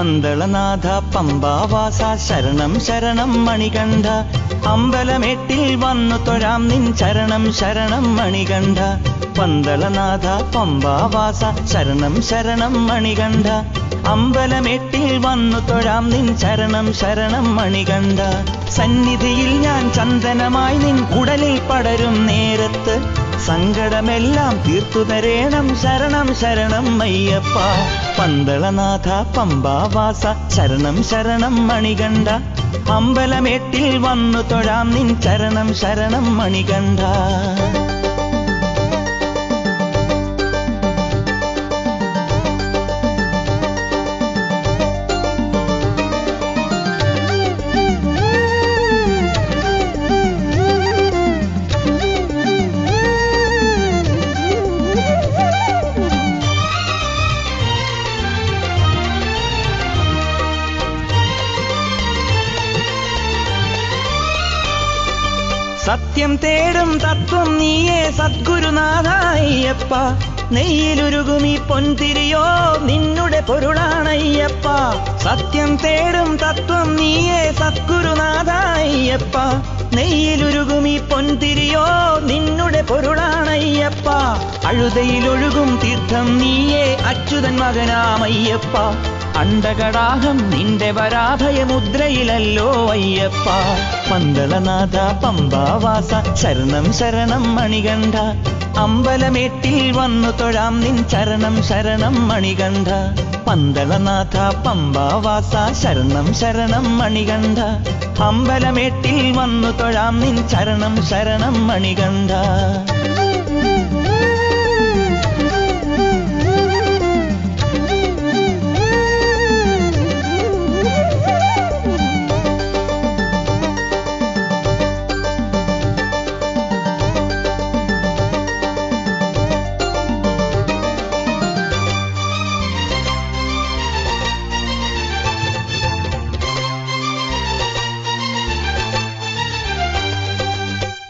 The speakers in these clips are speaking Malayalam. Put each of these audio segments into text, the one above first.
പന്തളനാഥ പമ്പാവാസ ശരണം ശരണം മണികണ്ഠ അമ്പലമേട്ടിൽ വന്നു തൊഴാം നിൻ ശരണം ശരണം മണികണ്ഠ പന്തളനാഥ പമ്പാവാസ ശരണം ശരണം മണികണ്ഠ അമ്പലമേട്ടിൽ വന്നു തൊഴാം നിൻ ശരണം ശരണം മണികണ്ഠ സന്നിധിയിൽ ഞാൻ ചന്ദനമായി നിൻ ഉടലിൽ പടരും നേരത്ത് സങ്കടമെല്ലാം തീർത്തു തരേണം ശരണം ശരണം അയ്യപ്പ പന്തളനാഥ പമ്പാവാസ ശരണം ശരണം മണികണ്ഠ അമ്പലമേട്ടിൽ വന്നു തൊഴാം നിൻ ശരണം ശരണം മണികണ്ഠ സത്യം തേടും തത്വം നീയേ സദ്ഗുരുനാഥ അയ്യപ്പ നെയ്യിലുരുകുമീ പൊൻതിരിയോ നിന്നുടെ പൊരുളാണയ്യപ്പ സത്യം തേടും തത്വം നീയേ സദ്ഗുരുനാഥ അയ്യപ്പ നെയ്യിലുരുകുമീ പൊൻതിരിയോ നിന്നുടെ പൊരുളാണയ്യപ്പ അഴുതയിലൊഴുകും തീർത്ഥം നീയേ അച്യുതൻ മകനാമയ്യപ്പ അണ്ടകടാഹം നിന്റെ വരാഭയമുദ്രയിലല്ലോ അയ്യപ്പ പന്തളനാഥ പമ്പാവാസ ശരണം ശരണം മണികണ്ഠ അമ്പലമേട്ടിൽ വന്നു തൊഴാം നിൻ ശരണം ശരണം മണികണ്ഠ പന്തളനാഥ പമ്പാവാസ ശരണം ശരണം മണികണ്ഠ അമ്പലമേട്ടിൽ വന്നു തൊഴാം നിൻ ശരണം ശരണം മണികണ്ഠ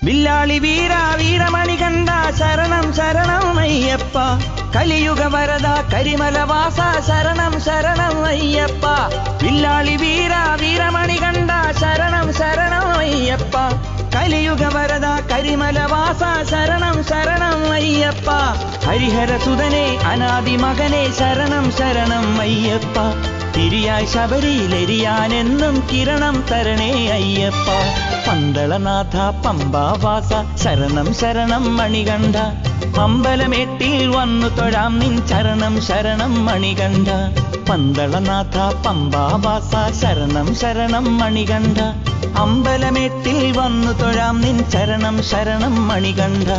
വില്ലാളി വീര വീരമണികണ്ഠ ശരണം ശരണം അയ്യപ്പ കലിയുഗ വരദ കരിമലവാസ ശരണം ശരണം അയ്യപ്പ വില്ലാളി വീര വീരമണികണ്ഠ ശരണം ശരണം അയ്യപ്പ കലിയുഗ വരദ കരിമലവാസ ശരണം ശരണം അയ്യപ്പ ഹരിഹരസുതനെ അനാദി മകനെ ശരണം ശരണം അയ്യപ്പ തിരിയായി ശബരിയിലെരിയാനെന്നും കിരണം തരണേ അയ്യപ്പ പന്തളനാഥ പമ്പാവാസ ശരണം ശരണം മണികണ്ഠ അമ്പലമേട്ടിൽ വന്നു തൊഴാം നിൻ ശരണം ശരണം മണികണ്ഠ പന്തളനാഥ പമ്പാവാസ ശരണം ശരണം മണികണ്ഠ അമ്പലമേട്ടിൽ വന്നു തൊഴാം നിൻ ശരണം ശരണം മണികണ്ഠ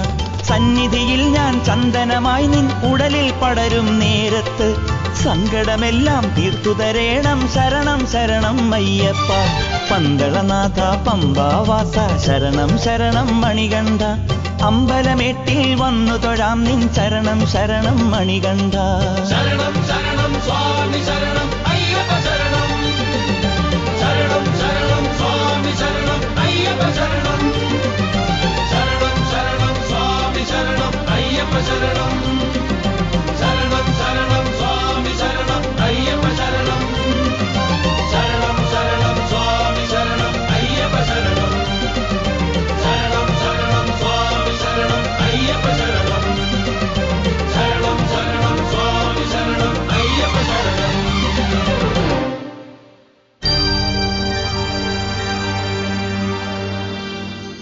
സന്നിധിയിൽ ഞാൻ ചന്ദനമായി നിൻ ഉടലിൽ പടരും നേരത്ത് സങ്കടമെല്ലാം തീർത്തു തരേണം ശരണം ശരണം അയ്യപ്പ പന്തളനാഥ പമ്പാവാസ ശരണം ശരണം മണികണ്ഠ അമ്പലമേട്ടിൽ വന്നു തൊഴാം നിൻ ശരണം ശരണം മണികണ്ഠ ശരണം ശരണം സ്വാമി ശരണം അയ്യപ്പ ശരണം ശരണം ശരണം സ്വാമി ശരണം അയ്യപ്പ ശരണം ശരണം ശരണം സ്വാമി ശരണം അയ്യപ്പ ശരണം